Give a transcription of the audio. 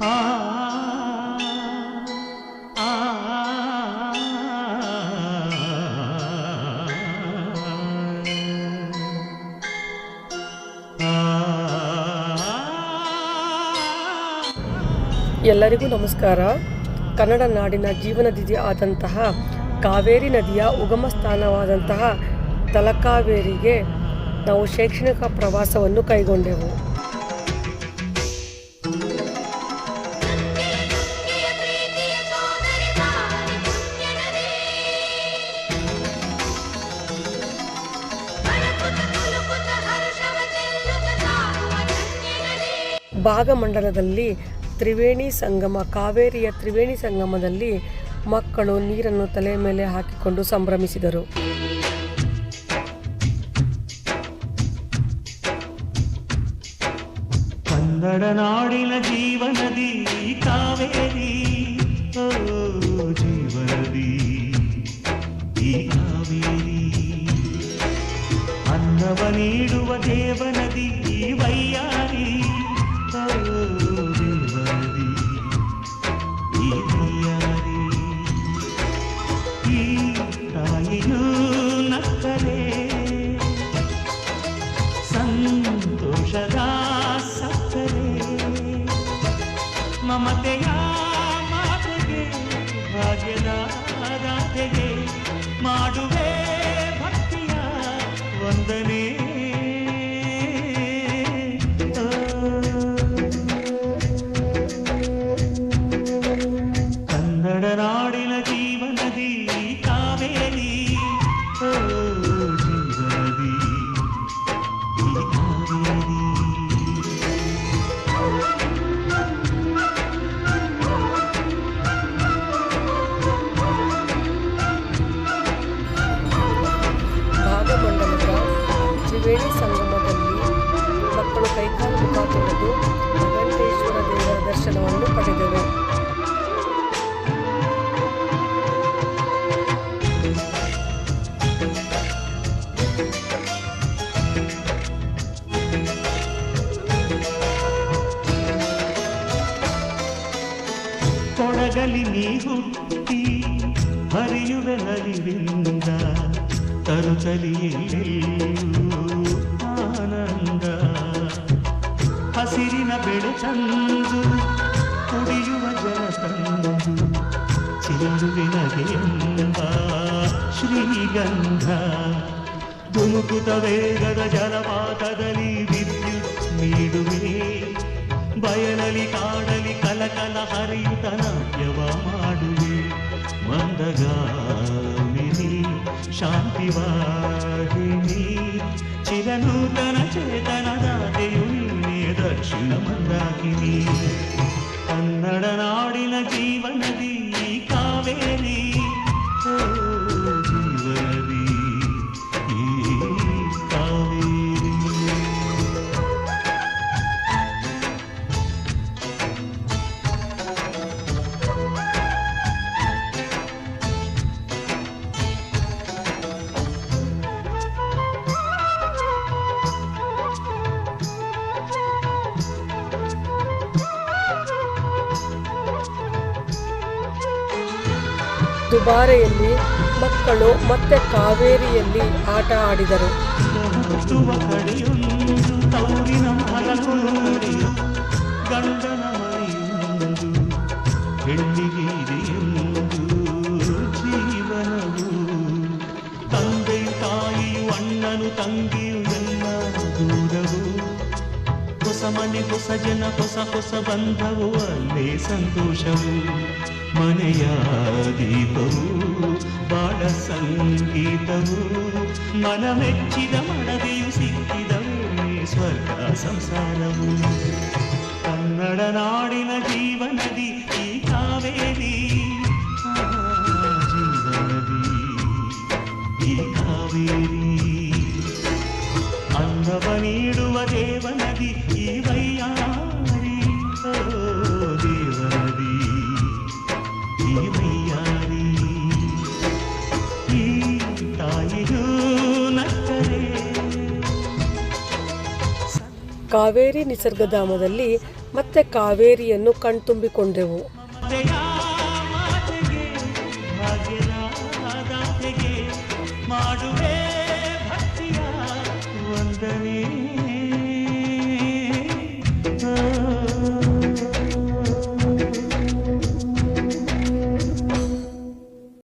ಆ ಆ ಎಲ್ಲರಿಗೂ ನಮಸ್ಕಾರ. ಕನ್ನಡ ನಾಡಿನ ಜೀವನದಿದಿ ಆದಂತಹ ಕಾವೇರಿ ನದಿಯ ಉಗಮ ಸ್ಥಾನವಾದಂತಹ ತಲಕಾವೇರಿಗೆ ನಾವು ಶೈಕ್ಷಣಿಕ ಪ್ರವಾಸವನ್ನು ಕೈಗೊಂಡೆವು. ಭಾಗಮಂಡಲದಲ್ಲಿ ತ್ರಿವೇಣಿ ಸಂಗಮ, ಕಾವೇರಿಯ ತ್ರಿವೇಣಿ ಸಂಗಮದಲ್ಲಿ ಮಕ್ಕಳು ನೀರನ್ನು ತಲೆ ಮೇಲೆ ಹಾಕಿಕೊಂಡು ಸಂಭ್ರಮಿಸಿದರು. ಕನ್ನಡ ನಾಡಿನ ಜೀವನದಿ ಕಾವೇರಿ, ಓ ಜೀವನದಿ ಈ ಕಾವೇರಿ, ಅನ್ನವ ನೀಡುವ ದೇವನದಿ ಈ ವೈಯಾರಿ, ದೇವನದಿ ಈ ವೈಯಾರಿ. ಈ ತಾಯಿಯೂ ನಕ್ಕರೆ ಸಂತೋಷದ ಸಕ್ಕರೆ, ಮಮತೆಯ ಮಾತೆಗೆ ಭಾಗ್ಯದ ರಾಧೆಗೆ ಮಾಡುವೆ ಭಕ್ತಿಯ ವಂದನೆ. ಕನ್ನಡ ನಾಡಿನ ಜೀವನದಿ ಕಾವೇರಿ, ಓ ಜೀವನದಿ ಈ ಕಾವೇರಿ. ಭಾಗಮಂಡಲದ ತ್ರಿವೇಣಿ ಸಂಗಮದಲ್ಲಿ ಮಕ್ಕಳು ಕೈಕಾಲು ಮುಖ ತೊಳೆದು ವೆಂಕಟೇಶ್ವರ ದೇವರ ದರ್ಶನವನ್ನು ಪಡೆದೆವು. ಕೊಡಗಲಿ ನೀ ಹುಟ್ಟಿ ಹರಿಯುವೆ ನಲಿವಿಂದ, ತರುತ್ತಲಿಯೆಲ್ಲೂ ಆನಂದ. ಹಸಿರಿನ ಬೆಳೆ ತಂದು ಕುಡಿಯುವ ಜಲ ತಂದು ಚೆಲ್ಲುವಿನಗೆಂಬ ಶ್ರೀಗಂಧ. ಧುಮುಕುತ ವೇಗದ ಜಲಪಾತದಲ್ಲಿ ವಿದ್ಯುತ್ ನೀಡುವೆ, ಬಯಲಲಿ ಕಾಡಲಿ ಕಲಕಲ ಹರಿಯುತ ನಾಟ್ಯವ ಮಾಡುವೆ. ಮಂದಗಾಮಿನಿ ಶಾಂತಿವಾಹಿನಿ, ಚಿರನೂತನ ಚೇತನದಾತೆಯು ನೀನೇ ದಕ್ಷಿಣ ಮಂದಾಕಿನಿ. ಕನ್ನಡ ನಾಡಿನ ಜೀವನದಿ ಕಾವೇರಿ, ಓ ಜೀವನದಿ ಈ ಕಾವೇರಿ. ದುಬಾರೆಯಲ್ಲಿ ಮಕ್ಕಳು ಮತ್ತೆ ಕಾವೇರಿಯಲ್ಲಿ ಆಟ ಆಡಿದರು. ತೌರಿನ ಮರಗಳು ಗಂಡನ ಮನೆಯೊಂದು, ಹೆಣ್ಣಿಗೆದೆಯೊಂದು ಜೀವನವು. ತಂದೆಯು ತಾಯಿಯು ಅಣ್ಣನು ತಂಗಿಯು ಎಲ್ಲ ದೂರವು. ಹೊಸ ಮನೆ ಹೊಸ ಜನ ಹೊಸ ಹೊಸ ಬಂಧವು, ಅಲ್ಲೇ ಸಂತೋಷವು. ಮನೆಯ ದೀಪವು ಬಾಳ ಸಂಗೀತವು, ಮನ ಮೆಚ್ಚಿದ ಮಡದೆಯು ಸಿಕ್ಕಿದವೇ ಸ್ವರ್ಗ ಸಂಸಾರವು. ಕನ್ನಡ ನಾಡಿನ ಜೀವನದಿ ಈ ಕಾವೇರಿ, ಜೀವನದಿ ಈ ಕಾವೇರಿ, ಅನ್ನವ ನೀಡುವ ದೇವನದಿ ಈ ವೈಯಾರಿ, ದೇವನದಿ ಈ ವೈಯಾರಿ. ಈ ತಾಯಿಯೂ ನಕ್ಕರೆ ಕಾವೇರಿ ನಿಸರ್ಗಧಾಮದಲ್ಲಿ ಮತ್ತೆ ಕಾವೇರಿಯನ್ನು ಕಣ್ತುಂಬಿಕೊಂಡೆವು. ಮಾತೆಗೆ ಭಾಗ್ಯದ ದಾತೆಗೆ ಮಾಡುವೆ